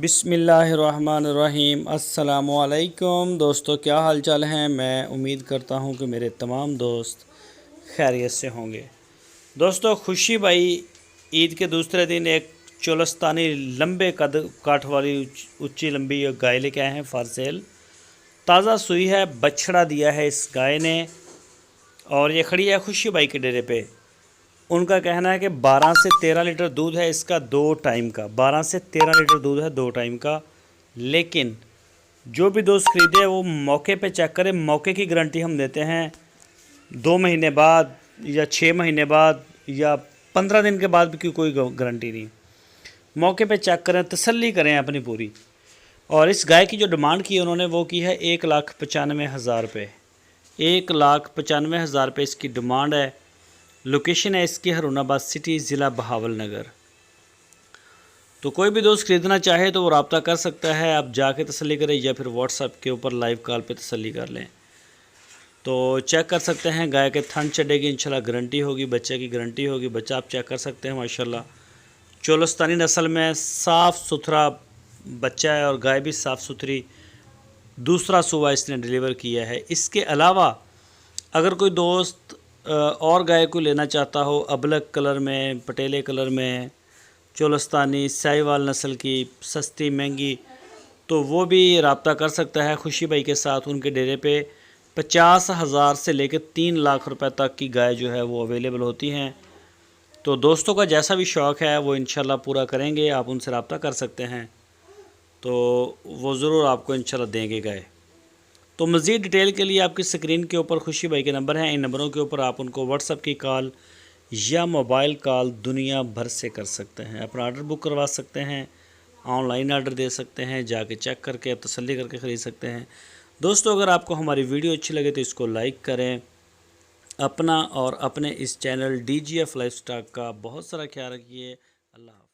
بسم اللہ الرحمن الرحیم۔ السلام علیکم دوستو، کیا حال چال ہیں؟ میں امید کرتا ہوں کہ میرے تمام دوست خیریت سے ہوں گے۔ دوستو، خوشی بھائی عید کے دوسرے دن ایک چولستانی لمبے قد کاٹ والی اونچی لمبی گائے لے کے آئے ہیں فار سیل۔ تازہ سوئی ہے، بچھڑا دیا ہے اس گائے نے، اور یہ کھڑی ہے خوشی بھائی کے ڈیرے پہ۔ ان کا کہنا ہے کہ 12 سے 13 لیٹر دودھ ہے اس کا 2 ٹائم کا، 12 سے 13 لیٹر دودھ ہے 2 ٹائم کا۔ لیکن جو بھی دوست خریدے وہ موقع پہ چیک کرے، موقع کی گارنٹی ہم دیتے ہیں۔ 2 مہینے بعد یا 6 مہینے بعد یا 15 دن کے بعد بھی کوئی گارنٹی نہیں۔ موقع پہ چیک کریں، تسلی کریں اپنی پوری۔ اور اس گائے کی جو ڈیمانڈ کی انہوں نے وہ کی ہے 1,95,000 روپے۔ 1,95,000 روپے اس کی ڈیمانڈ ہے۔ لوکیشن ہے اس کی ہارون آباد سٹی، ضلع بہاول نگر۔ تو کوئی بھی دوست خریدنا چاہے تو وہ رابطہ کر سکتا ہے، آپ جا کے تسلی کریں یا پھر واٹس ایپ کے اوپر لائیو کال پہ تسلی کر لیں۔ تو چیک کر سکتے ہیں، گائے کے تھن چڑھے گی، انشاءاللہ گارنٹی ہوگی، بچے کی گارنٹی ہوگی۔ بچہ آپ چیک کر سکتے ہیں، ماشاءاللہ چولستانی نسل میں صاف ستھرا بچہ ہے، اور گائے بھی صاف ستھری، دوسرا صوبہ اس نے ڈیلیور کیا ہے۔ اس کے علاوہ اگر کوئی دوست اور گائے کو لینا چاہتا ہو ابلک کلر میں، پٹیلے کلر میں، چولستانی ساہیوال نسل کی، سستی مہنگی، تو وہ بھی رابطہ کر سکتا ہے خوشی بھائی کے ساتھ۔ ان کے ڈیرے پہ 50,000 سے لے کے 3 لاکھ روپے تک کی گائے جو ہے وہ اویلیبل ہوتی ہیں۔ تو دوستوں کا جیسا بھی شوق ہے وہ انشاءاللہ پورا کریں گے، آپ ان سے رابطہ کر سکتے ہیں، تو وہ ضرور آپ کو انشاءاللہ دیں گے گائے۔ تو مزید ڈیٹیل کے لیے آپ کی سکرین کے اوپر خوشی بھائی کے نمبر ہیں، ان نمبروں کے اوپر آپ ان کو واٹس ایپ کی کال یا موبائل کال دنیا بھر سے کر سکتے ہیں۔ اپنا آرڈر بک کروا سکتے ہیں، آن لائن آرڈر دے سکتے ہیں، جا کے چیک کر کے تسلی کر کے خرید سکتے ہیں۔ دوستو، اگر آپ کو ہماری ویڈیو اچھی لگے تو اس کو لائک کریں۔ اپنا اور اپنے اس چینل DGF لائف سٹائل کا بہت سارا خیال رکھیے۔ اللہ حافظ۔